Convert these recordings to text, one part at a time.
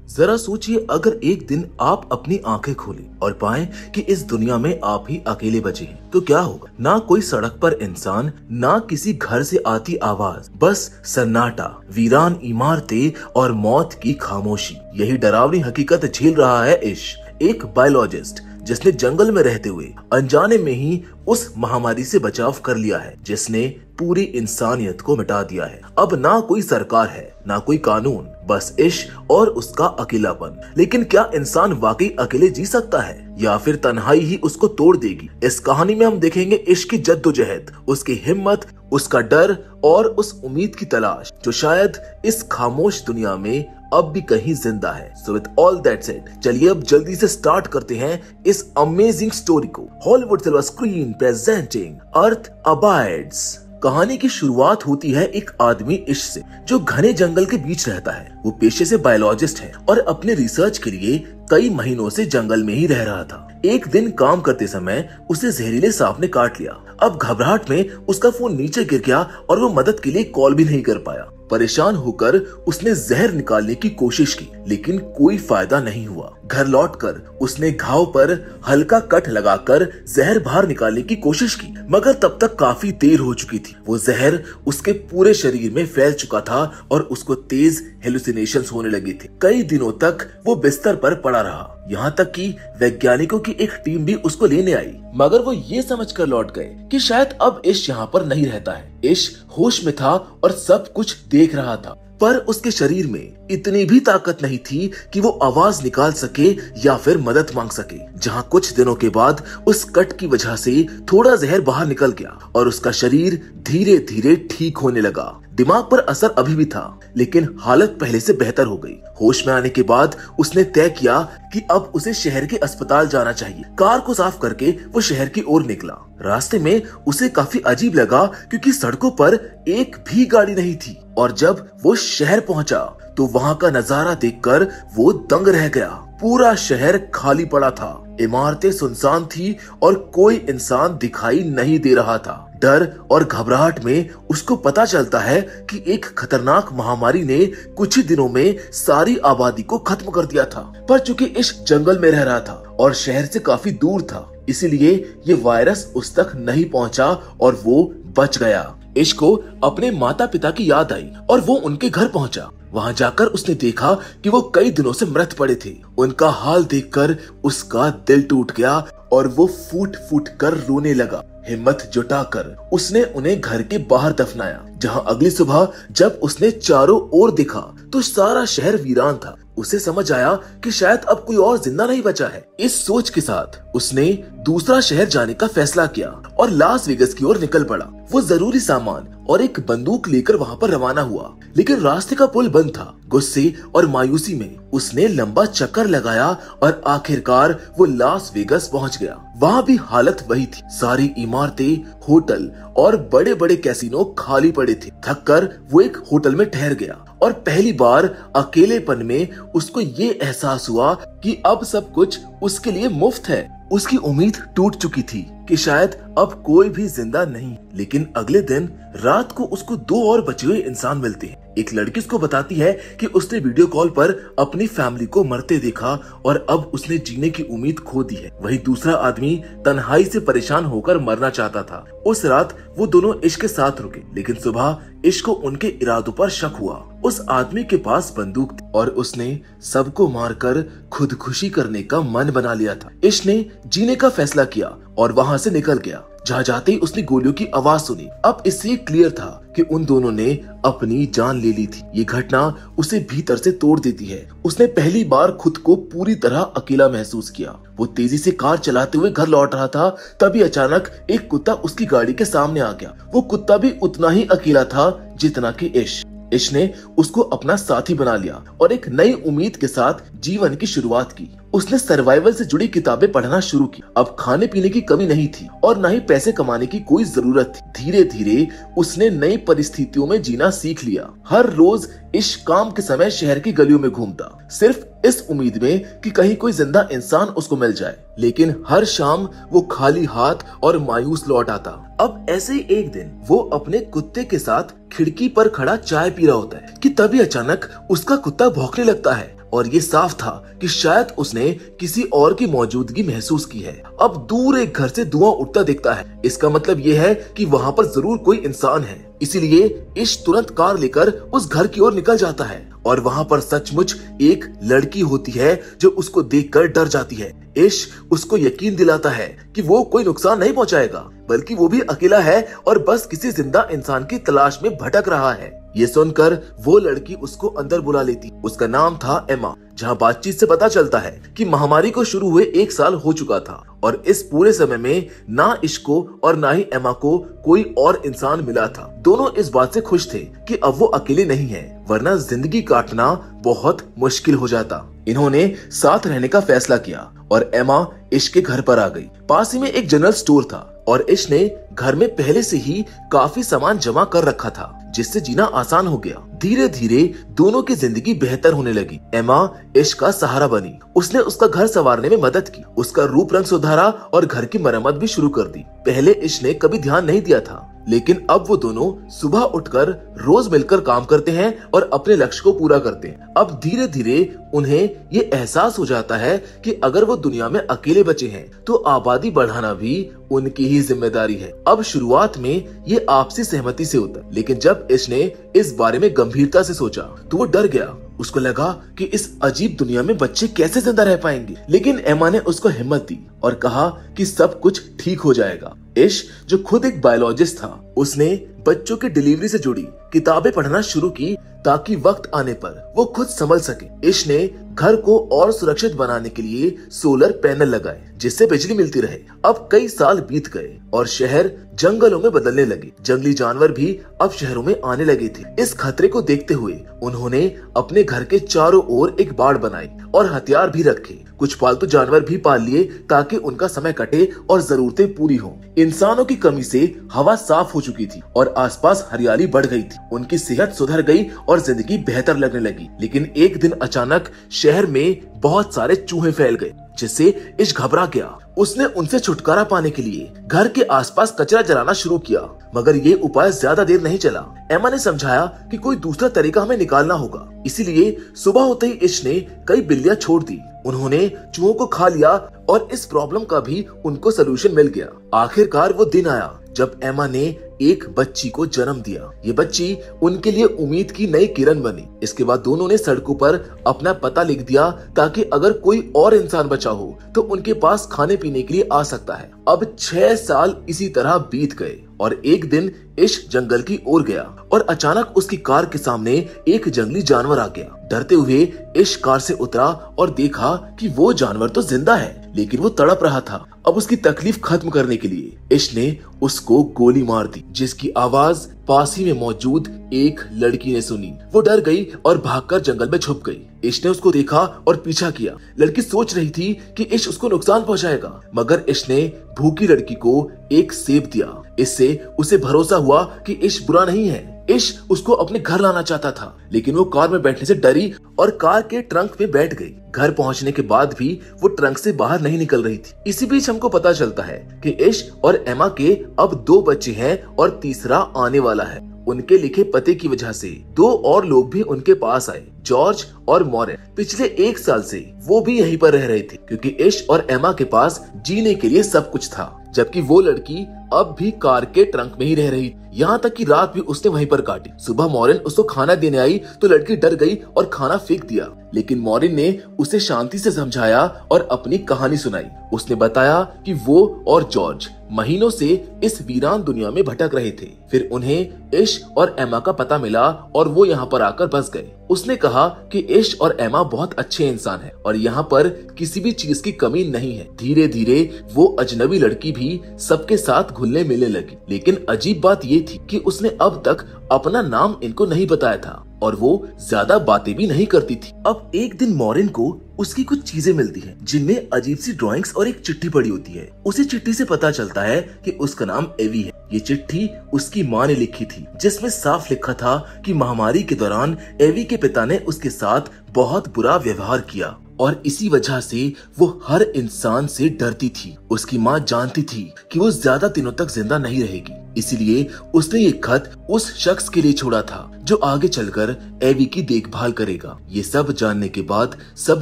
जरा सोचिए, अगर एक दिन आप अपनी आंखें खोलें और पाएं कि इस दुनिया में आप ही अकेले बचे हैं, तो क्या होगा? ना कोई सड़क पर इंसान, ना किसी घर से आती आवाज, बस सन्नाटा, वीरान इमारतें और मौत की खामोशी। यही डरावनी हकीकत झेल रहा है इश्क, एक बायोलॉजिस्ट जिसने जंगल में रहते हुए अनजाने में ही उस महामारी से बचाव कर लिया है, जिसने पूरी इंसानियत को मिटा दिया है। अब ना कोई सरकार है, ना कोई कानून, बस इश्क और उसका अकेलापन। लेकिन क्या इंसान वाकई अकेले जी सकता है, या फिर तन्हाई ही उसको तोड़ देगी? इस कहानी में हम देखेंगे इश्क की जद्दोजहद, उसकी हिम्मत, उसका डर और उस उम्मीद की तलाश जो शायद इस खामोश दुनिया में अब भी कहीं जिंदा है। So with all that said, चलिए अब जल्दी से स्टार्ट करते हैं इस अमेजिंग स्टोरी को। हॉलीवुड सिल्वर स्क्रीन प्रेजेंटिंग अर्थ अबाइड्स। कहानी की शुरुआत होती है एक आदमी इश्क से, जो घने जंगल के बीच रहता है। वो पेशे से बायोलॉजिस्ट है और अपने रिसर्च के लिए कई महीनों से जंगल में ही रह रहा था। एक दिन काम करते समय उसे जहरीले सांप ने काट लिया। अब घबराहट में उसका फोन नीचे गिर गया और वो मदद के लिए कॉल भी नहीं कर पाया। परेशान होकर उसने जहर निकालने की कोशिश की, लेकिन कोई फायदा नहीं हुआ। घर लौटकर उसने घाव पर हल्का कट लगाकर जहर बाहर निकालने की कोशिश की, मगर तब तक काफी देर हो चुकी थी। वो जहर उसके पूरे शरीर में फैल चुका था और उसको तेज हेलुसिनेशंस होने लगे थे। कई दिनों तक वो बिस्तर पर पड़ा रहा, यहाँ तक कि वैज्ञानिकों की एक टीम भी उसको लेने आई, मगर वो ये समझकर लौट गए कि शायद अब इश्क यहाँ पर नहीं रहता है। इश्क होश में था और सब कुछ देख रहा था, पर उसके शरीर में इतनी भी ताकत नहीं थी कि वो आवाज निकाल सके या फिर मदद मांग सके। जहाँ कुछ दिनों के बाद उस कट की वजह से थोड़ा जहर बाहर निकल गया और उसका शरीर धीरे धीरे ठीक होने लगा। दिमाग पर असर अभी भी था, लेकिन हालत पहले से बेहतर हो गई। होश में आने के बाद उसने तय किया कि अब उसे शहर के अस्पताल जाना चाहिए। कार को साफ करके वो शहर की ओर निकला। रास्ते में उसे काफी अजीब लगा, क्योंकि सड़कों पर एक भी गाड़ी नहीं थी। और जब वो शहर पहुंचा तो वहां का नजारा देखकर वो दंग रह गया। पूरा शहर खाली पड़ा था, इमारतें सुनसान थी और कोई इंसान दिखाई नहीं दे रहा था। डर और घबराहट में उसको पता चलता है कि एक खतरनाक महामारी ने कुछ ही दिनों में सारी आबादी को खत्म कर दिया था। पर चूंकि इश्क जंगल में रह रहा था और शहर से काफी दूर था, इसलिए ये वायरस उस तक नहीं पहुंचा और वो बच गया। इश्क को अपने माता पिता की याद आई और वो उनके घर पहुंचा। वहां जाकर उसने देखा कि वो कई दिनों से मृत पड़े थे। उनका हाल देखकर उसका दिल टूट गया और वो फूट फूट कर रोने लगा। हिम्मत जुटाकर उसने उन्हें घर के बाहर दफनाया, जहां अगली सुबह जब उसने चारों ओर देखा तो सारा शहर वीरान था। उसे समझ आया कि शायद अब कोई और जिंदा नहीं बचा है। इस सोच के साथ उसने दूसरा शहर जाने का फैसला किया और लास वेगस की ओर निकल पड़ा। वो जरूरी सामान और एक बंदूक लेकर वहां पर रवाना हुआ, लेकिन रास्ते का पुल बंद था। गुस्से और मायूसी में उसने लंबा चक्कर लगाया और आखिरकार वो लास वेगस पहुंच गया। वहां भी हालत वही थी। सारी इमारतें, होटल और बड़े बड़े कैसीनो खाली पड़े थे। थककर वो एक होटल में ठहर गया और पहली बार अकेलेपन में उसको ये एहसास हुआ कि अब सब कुछ उसके लिए मुफ्त है। उसकी उम्मीद टूट चुकी थी कि शायद अब कोई भी जिंदा नहीं। लेकिन अगले दिन रात को उसको दो और बचे हुए इंसान मिलते हैं। एक लड़की उसको बताती है कि उसने वीडियो कॉल पर अपनी फैमिली को मरते देखा और अब उसने जीने की उम्मीद खो दी है। वही दूसरा आदमी तन्हाई से परेशान होकर मरना चाहता था। उस रात वो दोनों इश्क के साथ रुके, लेकिन सुबह इश्क को उनके इरादों पर शक हुआ। उस आदमी के पास बंदूक थी और उसने सबको मारकर खुदकुशी करने का मन बना लिया था। इश्क ने जीने का फैसला किया और वहां से निकल गया। जहाँ जाते ही उसने गोलियों की आवाज सुनी। अब इससे क्लियर था कि उन दोनों ने अपनी जान ले ली थी। ये घटना उसे भीतर से तोड़ देती है। उसने पहली बार खुद को पूरी तरह अकेला महसूस किया। वो तेजी से कार चलाते हुए घर लौट रहा था, तभी अचानक एक कुत्ता उसकी गाड़ी के सामने आ गया। वो कुत्ता भी उतना ही अकेला था जितना कि इश्क। इश्क ने उसको अपना साथी बना लिया और एक नई उम्मीद के साथ जीवन की शुरुआत की। उसने सर्वाइवल से जुड़ी किताबें पढ़ना शुरू की। अब खाने पीने की कमी नहीं थी और न ही पैसे कमाने की कोई जरूरत थी। धीरे धीरे उसने नई परिस्थितियों में जीना सीख लिया। हर रोज इस काम के समय शहर की गलियों में घूमता, सिर्फ इस उम्मीद में कि कहीं कोई जिंदा इंसान उसको मिल जाए। लेकिन हर शाम वो खाली हाथ और मायूस लौट आता। अब ऐसे ही एक दिन वो अपने कुत्ते के साथ खिड़की पर खड़ा चाय पी रहा होता है कि तभी अचानक उसका कुत्ता भौंकने लगता है और ये साफ था कि शायद उसने किसी और की मौजूदगी महसूस की है। अब दूर एक घर से धुआं उठता दिखता है, इसका मतलब ये है कि वहाँ पर जरूर कोई इंसान है। इसीलिए इश तुरंत कार लेकर उस घर की ओर निकल जाता है और वहाँ पर सचमुच एक लड़की होती है जो उसको देखकर डर जाती है। इश उसको यकीन दिलाता है कि वो कोई नुकसान नहीं पहुँचाएगा, बल्कि वो भी अकेला है और बस किसी जिंदा इंसान की तलाश में भटक रहा है। ये सुनकर वो लड़की उसको अंदर बुला लेती। उसका नाम था एमा। जहाँ बातचीत से पता चलता है कि महामारी को शुरू हुए 1 साल हो चुका था और इस पूरे समय में ना इश को और ना ही एमा को कोई और इंसान मिला था। दोनों इस बात से खुश थे कि अब वो अकेले नहीं हैं, वरना जिंदगी काटना बहुत मुश्किल हो जाता। इन्होंने साथ रहने का फैसला किया और एमा इश के घर पर आ गई। पास ही में एक जनरल स्टोर था और इश ने घर में पहले से ही काफी सामान जमा कर रखा था, जिससे जीना आसान हो गया। धीरे धीरे दोनों की जिंदगी बेहतर होने लगी। एमा इश का सहारा बनी। उसने उसका घर संवारने में मदद की, उसका रूप रंग सुधारा और घर की मरम्मत भी शुरू कर दी। पहले इश ने कभी ध्यान नहीं दिया था, लेकिन अब वो दोनों सुबह उठकर रोज मिलकर काम करते हैं और अपने लक्ष्य को पूरा करते हैं। अब धीरे धीरे उन्हें ये एहसास हो जाता है कि अगर वो दुनिया में अकेले बचे हैं तो आबादी बढ़ाना भी उनकी ही जिम्मेदारी है। अब शुरुआत में ये आपसी सहमति से होता, लेकिन जब इश ने इस बारे में गंभीरता से सोचा तो वो डर गया। उसको लगा कि इस अजीब दुनिया में बच्चे कैसे जिंदा रह पाएंगे, लेकिन एमा ने उसको हिम्मत दी और कहा कि सब कुछ ठीक हो जाएगा। इश, जो खुद एक बायोलॉजिस्ट था, उसने बच्चों की डिलीवरी से जुड़ी किताबें पढ़ना शुरू की ताकि वक्त आने पर वो खुद संभल सके। इश ने घर को और सुरक्षित बनाने के लिए सोलर पैनल लगाए, जिससे बिजली मिलती रहे। अब कई साल बीत गए और शहर जंगलों में बदलने लगे। जंगली जानवर भी अब शहरों में आने लगे थे। इस खतरे को देखते हुए उन्होंने अपने घर के चारों ओर एक बाड़ बनाई और हथियार भी रखे। कुछ पालतू जानवर भी पाल लिए ताकि उनका समय कटे और जरूरतें पूरी हों। इंसानों की कमी से हवा साफ हो चुकी थी और आसपास हरियाली बढ़ गई थी। उनकी सेहत सुधर गई और जिंदगी बेहतर लगने लगी। लेकिन एक दिन अचानक शहर में बहुत सारे चूहे फैल गए, जिससे इश घबरा गया। उसने उनसे छुटकारा पाने के लिए घर के आसपास कचरा जलाना शुरू किया, मगर ये उपाय ज्यादा देर नहीं चला। एमा ने समझाया कि कोई दूसरा तरीका हमें निकालना होगा। इसीलिए सुबह होते ही इश ने कई बिल्लियां छोड़ दी। उन्होंने चूहों को खा लिया और इस प्रॉब्लम का भी उनको सलूशन मिल गया। आखिरकार वो दिन आया जब एमा ने एक बच्ची को जन्म दिया। ये बच्ची उनके लिए उम्मीद की नई किरण बनी। इसके बाद दोनों ने सड़कों पर अपना पता लिख दिया ताकि अगर कोई और इंसान बचा हो तो उनके पास खाने पीने के लिए आ सकता है। अब 6 साल इसी तरह बीत गए और एक दिन इश जंगल की ओर गया और अचानक उसकी कार के सामने एक जंगली जानवर आ गया। डरते हुए इश कार से उतरा और देखा कि वो जानवर तो जिंदा है, लेकिन वो तड़प रहा था। अब उसकी तकलीफ खत्म करने के लिए इश ने उसको गोली मार दी, जिसकी आवाज पास ही में मौजूद एक लड़की ने सुनी। वो डर गई और भागकर जंगल में छुप गई। इश ने उसको देखा और पीछा किया। लड़की सोच रही थी कि इश उसको नुकसान पहुंचाएगा, मगर इश ने भूखी लड़की को एक सेब दिया। इससे उसे भरोसा हुआ कि इश बुरा नहीं है। इश उसको अपने घर लाना चाहता था, लेकिन वो कार में बैठने से डरी और कार के ट्रंक में बैठ गई। घर पहुंचने के बाद भी वो ट्रंक से बाहर नहीं निकल रही थी। इसी बीच हमको पता चलता है कि इश और एमा के अब 2 बच्चे हैं और तीसरा आने वाला है। उनके लिखे पते की वजह से 2 और लोग भी उनके पास आए, जॉर्ज और मॉरिन। पिछले 1 साल से वो भी यहीं पर रह रहे थे, क्योंकि इश और एमा के पास जीने के लिए सब कुछ था, जबकि वो लड़की अब भी कार के ट्रंक में ही रह रही। यहाँ तक कि रात भी उसने वहीं पर काटी। सुबह मॉरिन उसको खाना देने आई तो लड़की डर गई और खाना फेंक दिया, लेकिन मॉरिन ने उसे शांति से समझाया और अपनी कहानी सुनाई। उसने बताया कि वो और जॉर्ज महीनों से इस वीरान दुनिया में भटक रहे थे। फिर उन्हें इश और एमा का पता मिला और वो यहाँ पर आकर बस गए। उसने कहा कि इश और एमा बहुत अच्छे इंसान हैं और यहाँ पर किसी भी चीज की कमी नहीं है। धीरे धीरे वो अजनबी लड़की भी सबके साथ घुलने मिलने लगी, लेकिन अजीब बात ये थी कि उसने अब तक अपना नाम इनको नहीं बताया था और वो ज्यादा बातें भी नहीं करती थी। अब एक दिन मॉरिन को उसकी कुछ चीजें मिलती हैं, जिनमें अजीब सी ड्राइंग्स और एक चिट्ठी पड़ी होती है। उसी चिट्ठी से पता चलता है कि उसका नाम एवी है। ये चिट्ठी उसकी माँ ने लिखी थी, जिसमें साफ लिखा था कि महामारी के दौरान एवी के पिता ने उसके साथ बहुत बुरा व्यवहार किया और इसी वजह से वो हर इंसान से डरती थी। उसकी माँ जानती थी कि वो ज्यादा दिनों तक जिंदा नहीं रहेगी, इसीलिए उसने ये खत उस शख्स के लिए छोड़ा था जो आगे चलकर एवी की देखभाल करेगा। ये सब जानने के बाद सब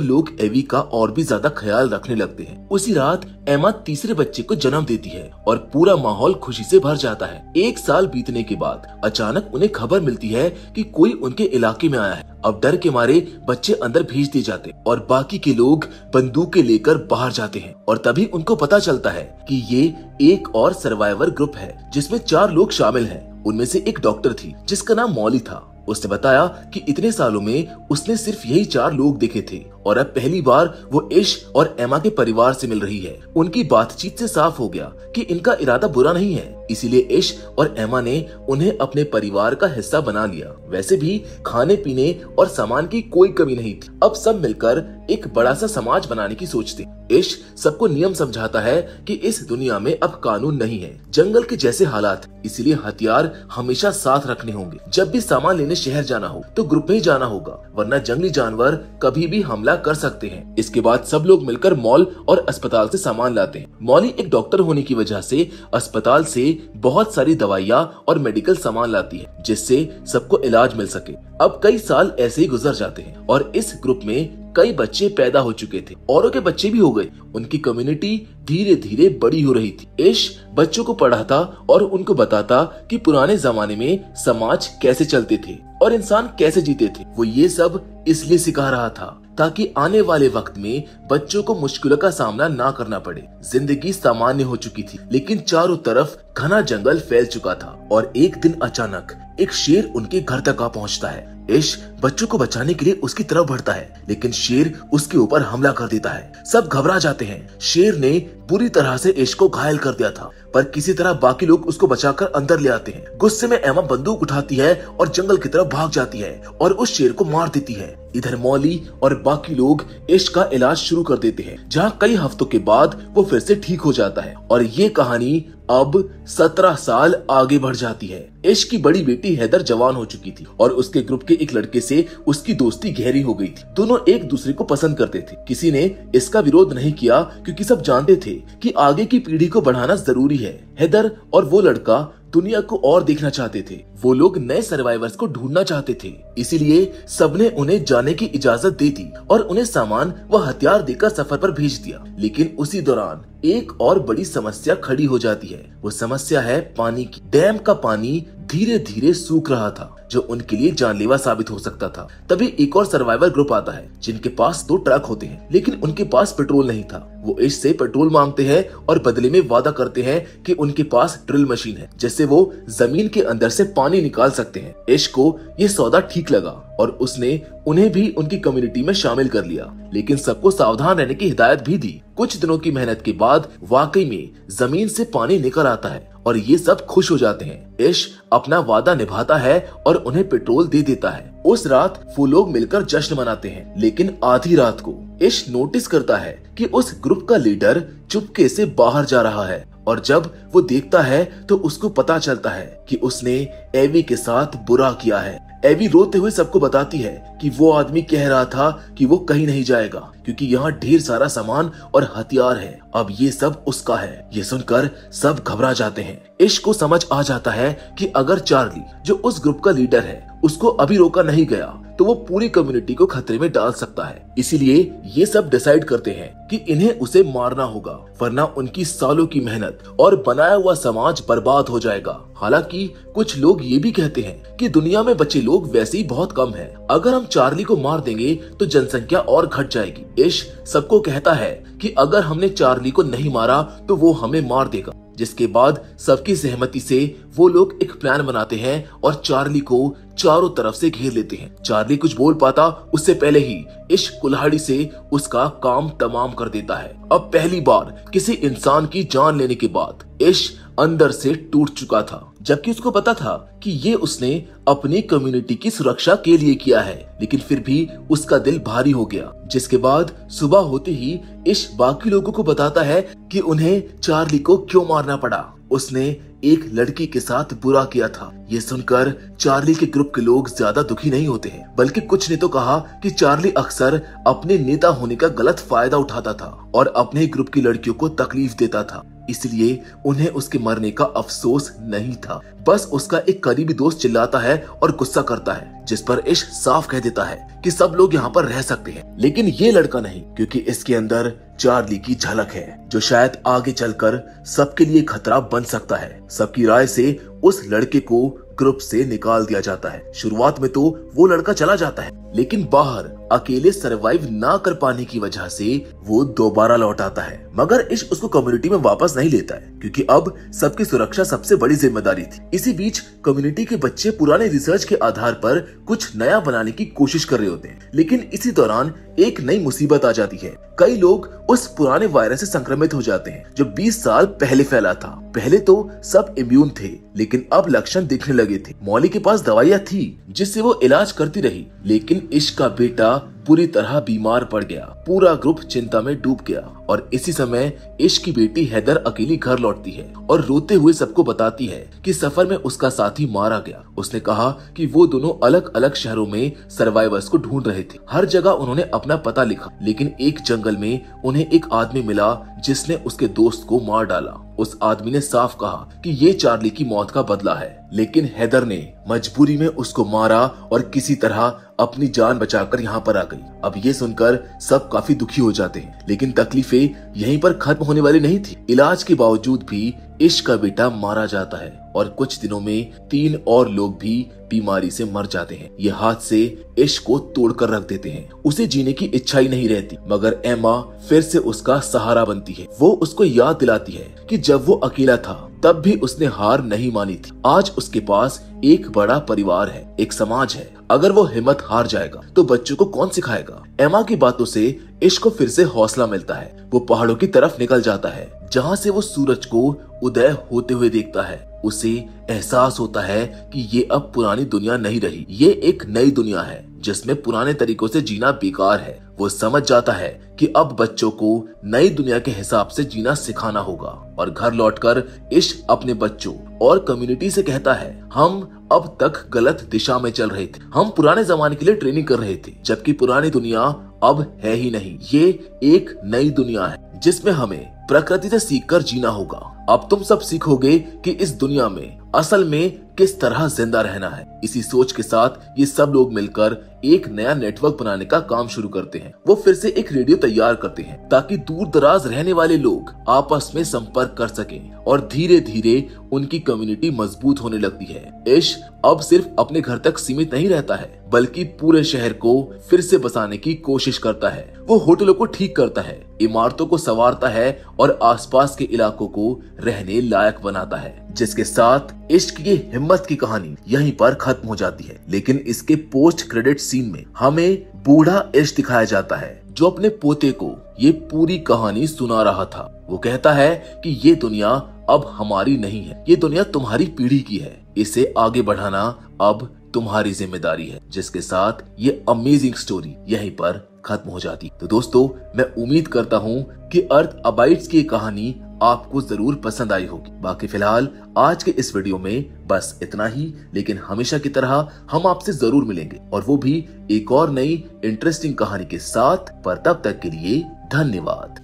लोग एवी का और भी ज्यादा ख्याल रखने लगते हैं। उसी रात एमा तीसरे बच्चे को जन्म देती है और पूरा माहौल खुशी से भर जाता है। 1 साल बीतने के बाद अचानक उन्हें खबर मिलती है कि कोई उनके इलाके में आया है। अब डर के मारे बच्चे अंदर भेज दिए जाते और बाकी के लोग बंदूकें लेकर बाहर जाते हैं और तभी उनको पता चलता है कि ये एक और सर्वाइवर ग्रुप है जिसमें 4 लोग शामिल हैं। उनमें से एक डॉक्टर थी जिसका नाम मॉली था। उसने बताया कि इतने सालों में उसने सिर्फ यही 4 लोग देखे थे और अब पहली बार वो इश और एमा के परिवार से मिल रही है। उनकी बातचीत से साफ हो गया कि इनका इरादा बुरा नहीं है, इसीलिए इश और एमा ने उन्हें अपने परिवार का हिस्सा बना लिया। वैसे भी खाने पीने और सामान की कोई कमी नहीं थी। अब सब मिलकर एक बड़ा सा समाज बनाने की सोचते। इश सबको नियम समझाता है कि इस दुनिया में अब कानून नहीं है, जंगल के जैसे हालात, इसीलिए हथियार हमेशा साथ रखने होंगे। जब भी सामान लेने शहर जाना हो तो ग्रुप में ही जाना होगा, वरना जंगली जानवर कभी भी हमला कर सकते हैं। इसके बाद सब लोग मिलकर मॉल और अस्पताल से सामान लाते हैं। मॉली एक डॉक्टर होने की वजह से अस्पताल से बहुत सारी दवाइयाँ और मेडिकल सामान लाती है जिससे सबको इलाज मिल सके। अब कई साल ऐसे ही गुजर जाते हैं और इस ग्रुप में कई बच्चे पैदा हो चुके थे, औरों के बच्चे भी हो गए। उनकी कम्युनिटी धीरे धीरे बड़ी हो रही थी। इश बच्चों को पढ़ाता और उनको बताता कि पुराने जमाने में समाज कैसे चलते थे और इंसान कैसे जीते थे। वो ये सब इसलिए सिखा रहा था ताकि आने वाले वक्त में बच्चों को मुश्किलों का सामना ना करना पड़े। जिंदगी सामान्य हो चुकी थी, लेकिन चारों तरफ घना जंगल फैल चुका था और एक दिन अचानक एक शेर उनके घर तक आ पहुंचता है। इश बच्चों को बचाने के लिए उसकी तरफ बढ़ता है, लेकिन शेर उसके ऊपर हमला कर देता है। सब घबरा जाते हैं। शेर ने बुरी तरह से इश को घायल कर दिया था, पर किसी तरह बाकी लोग उसको बचाकर अंदर ले आते हैं। गुस्से में एमा बंदूक उठाती है और जंगल की तरफ भाग जाती है और उस शेर को मार देती है। इधर मौली और बाकी लोग इश का इलाज शुरू कर देते हैं, जहाँ कई हफ्तों के बाद वो फिर से ठीक हो जाता है। और ये कहानी अब 17 साल आगे बढ़ जाती है। इश की बड़ी बेटी हैदर जवान हो चुकी थी और उसके ग्रुप के एक लड़के से उसकी दोस्ती गहरी हो गई थी। दोनों एक दूसरे को पसंद करते थे। किसी ने इसका विरोध नहीं किया क्योंकि सब जानते थे कि आगे की पीढ़ी को बढ़ाना जरूरी है। हैदर और वो लड़का दुनिया को और देखना चाहते थे। वो लोग नए सर्वाइवर्स को ढूंढना चाहते थे, इसीलिए सबने उन्हें जाने की इजाजत दे दी और उन्हें सामान व हथियार देकर सफर पर भेज दिया। लेकिन उसी दौरान एक और बड़ी समस्या खड़ी हो जाती है। वो समस्या है पानी की। डैम का पानी धीरे धीरे सूख रहा था, जो उनके लिए जानलेवा साबित हो सकता था। तभी एक और सर्वाइवर ग्रुप आता है जिनके पास 2 ट्रक होते हैं, लेकिन उनके पास पेट्रोल नहीं था। वो इश से पेट्रोल मांगते हैं और बदले में वादा करते हैं कि उनके पास ड्रिल मशीन है जिससे वो जमीन के अंदर से पानी निकाल सकते हैं। इश को ये सौदा ठीक लगा और उसने उन्हें भी उनकी कम्युनिटी में शामिल कर लिया, लेकिन सबको सावधान रहने की हिदायत भी दी। कुछ दिनों की मेहनत के बाद वाकई में जमीन से पानी निकल आता है और ये सब खुश हो जाते हैं। इश अपना वादा निभाता है और उन्हें पेट्रोल दे देता है। उस रात वो लोग मिलकर जश्न मनाते हैं, लेकिन आधी रात को इश नोटिस करता है कि उस ग्रुप का लीडर चुपके से बाहर जा रहा है और जब वो देखता है तो उसको पता चलता है कि उसने एवी के साथ बुरा किया है। एवी रोते हुए सबको बताती है कि वो आदमी कह रहा था कि वो कहीं नहीं जाएगा क्योंकि यहाँ ढेर सारा सामान और हथियार है। अब ये सब उसका है। ये सुनकर सब घबरा जाते हैं। इश को समझ आ जाता है कि अगर चार्ली, जो उस ग्रुप का लीडर है, उसको अभी रोका नहीं गया तो वो पूरी कम्युनिटी को खतरे में डाल सकता है। इसीलिए ये सब डिसाइड करते हैं कि इन्हें उसे मारना होगा, वरना उनकी सालों की मेहनत और बनाया हुआ समाज बर्बाद हो जाएगा। हालांकि कुछ लोग ये भी कहते हैं कि दुनिया में बचे लोग वैसे ही बहुत कम हैं। अगर हम चार्ली को मार देंगे तो जनसंख्या और घट जाएगी। इश सबको कहता है कि अगर हमने चार्ली को नहीं मारा तो वो हमें मार देगा, जिसके बाद सबकी सहमति से वो लोग एक प्लान बनाते हैं और चार्ली को चारों तरफ से घेर लेते हैं। चार्ली कुछ बोल पाता उससे पहले ही इश कुल्हाड़ी से उसका काम तमाम कर देता है। अब पहली बार किसी इंसान की जान लेने के बाद इश अंदर से टूट चुका था, जबकि उसको पता था कि ये उसने अपनी कम्युनिटी की सुरक्षा के लिए किया है, लेकिन फिर भी उसका दिल भारी हो गया। जिसके बाद सुबह होते ही इश बाकी लोगों को बताता है कि उन्हें चार्ली को क्यों मारना पड़ा। उसने एक लड़की के साथ बुरा किया था। ये सुनकर चार्ली के ग्रुप के लोग ज्यादा दुखी नहीं होते हैं, बल्कि कुछ ने तो कहा कि चार्ली अक्सर अपने नेता होने का गलत फायदा उठाता था और अपने ग्रुप की लड़कियों को तकलीफ देता था, इसलिए उन्हें उसके मरने का अफसोस नहीं था। बस उसका एक करीबी दोस्त चिल्लाता है और गुस्सा करता है, जिस पर इश साफ कह देता है कि सब लोग यहाँ पर रह सकते हैं, लेकिन ये लड़का नहीं, क्योंकि इसके अंदर चार्ली की झलक है जो शायद आगे चलकर सबके लिए खतरा बन सकता है। सबकी राय से उस लड़के को ग्रुप से निकाल दिया जाता है। शुरुआत में तो वो लड़का चला जाता है, लेकिन बाहर अकेले सरवाइव ना कर पाने की वजह से वो दोबारा लौट आता है। मगर इश उसको कम्युनिटी में वापस नहीं लेता है, क्योंकि अब सबकी सुरक्षा सबसे बड़ी जिम्मेदारी थी। इसी बीच कम्युनिटी के बच्चे पुराने रिसर्च के आधार पर कुछ नया बनाने की कोशिश कर रहे होते हैं, लेकिन इसी दौरान एक नई मुसीबत आ जाती है। कई लोग उस पुराने वायरस से संक्रमित हो जाते हैं जो 20 साल पहले फैला था। पहले तो सब इम्यून थे, लेकिन अब लक्षण दिखने लगे थे। मॉली के पास दवाइयाँ थी जिससे वो इलाज करती रही, लेकिन इश का बेटा पूरी तरह बीमार पड़ गया। पूरा ग्रुप चिंता में डूब गया और इसी समय इश की बेटी हैदर अकेली घर लौटती है और रोते हुए सबको बताती है कि सफर में उसका साथी मारा गया। उसने कहा कि वो दोनों अलग अलग शहरों में सर्वाइवर्स को ढूंढ रहे थे। हर जगह उन्होंने अपना पता लिखा, लेकिन एक जंगल में उन्हें एक आदमी मिला जिसने उसके दोस्त को मार डाला। उस आदमी ने साफ कहा कि ये चार्ली की मौत का बदला है, लेकिन हैदर ने मजबूरी में उसको मारा और किसी तरह अपनी जान बचाकर यहाँ पर आ गई। अब ये सुनकर सब काफी दुखी हो जाते हैं, लेकिन तकलीफें यहीं पर खत्म होने वाली नहीं थी। इलाज के बावजूद भी इश का बेटा मारा जाता है और कुछ दिनों में 3 और लोग भी बीमारी से मर जाते हैं। ये हादसे इश को तोड़कर रख देते हैं। उसे जीने की इच्छा ही नहीं रहती, मगर एमा फिर से उसका सहारा बनती है। वो उसको याद दिलाती है कि जब वो अकेला था तब भी उसने हार नहीं मानी थी। आज उसके पास एक बड़ा परिवार है, एक समाज है। अगर वो हिम्मत हार जाएगा तो बच्चों को कौन सिखाएगा? एमा की बातों से इश को फिर से हौसला मिलता है। वो पहाड़ों की तरफ निकल जाता है जहाँ से वो सूरज को उदय होते हुए देखता है। उसे एहसास होता है कि ये अब पुरानी दुनिया नहीं रही, ये एक नई दुनिया है जिसमें पुराने तरीकों से जीना बेकार है। वो समझ जाता है कि अब बच्चों को नई दुनिया के हिसाब से जीना सिखाना होगा और घर लौटकर इश अपने बच्चों और कम्युनिटी से कहता है, हम अब तक गलत दिशा में चल रहे थे। हम पुराने जमाने के लिए ट्रेनिंग कर रहे थे, जबकि पुरानी दुनिया अब है ही नहीं। ये एक नई दुनिया है जिसमें हमें प्रकृति से सीखकर जीना होगा। अब तुम सब सीखोगे कि इस दुनिया में असल में किस तरह जिंदा रहना है। इसी सोच के साथ ये सब लोग मिलकर एक नया नेटवर्क बनाने का काम शुरू करते हैं। वो फिर से एक रेडियो तैयार करते हैं ताकि दूर दराज रहने वाले लोग आपस में संपर्क कर सकें और धीरे धीरे उनकी कम्युनिटी मजबूत होने लगती है। इश अब सिर्फ अपने घर तक सीमित नहीं रहता है, बल्कि पूरे शहर को फिर से बसाने की कोशिश करता है। वो होटलों को ठीक करता है, इमारतों को संवारता है और आसपास के इलाकों को रहने लायक बनाता है, जिसके साथ इश्क की हिम्मत की कहानी यहीं पर खत्म हो जाती है। लेकिन इसके पोस्ट क्रेडिट सीन में हमें बूढ़ा इश्क दिखाया जाता है जो अपने पोते को ये पूरी कहानी सुना रहा था। वो कहता है कि ये दुनिया अब हमारी नहीं है, ये दुनिया तुम्हारी पीढ़ी की है, इसे आगे बढ़ाना अब तुम्हारी जिम्मेदारी है। जिसके साथ ये अमेजिंग स्टोरी यहीं पर खत्म हो जाती। तो दोस्तों, मैं उम्मीद करता हूँ कि अर्थ अबाइड्स की कहानी आपको जरूर पसंद आई होगी। बाकी फिलहाल आज के इस वीडियो में बस इतना ही, लेकिन हमेशा की तरह हम आपसे जरूर मिलेंगे और वो भी एक और नई इंटरेस्टिंग कहानी के साथ। पर तब तक के लिए धन्यवाद।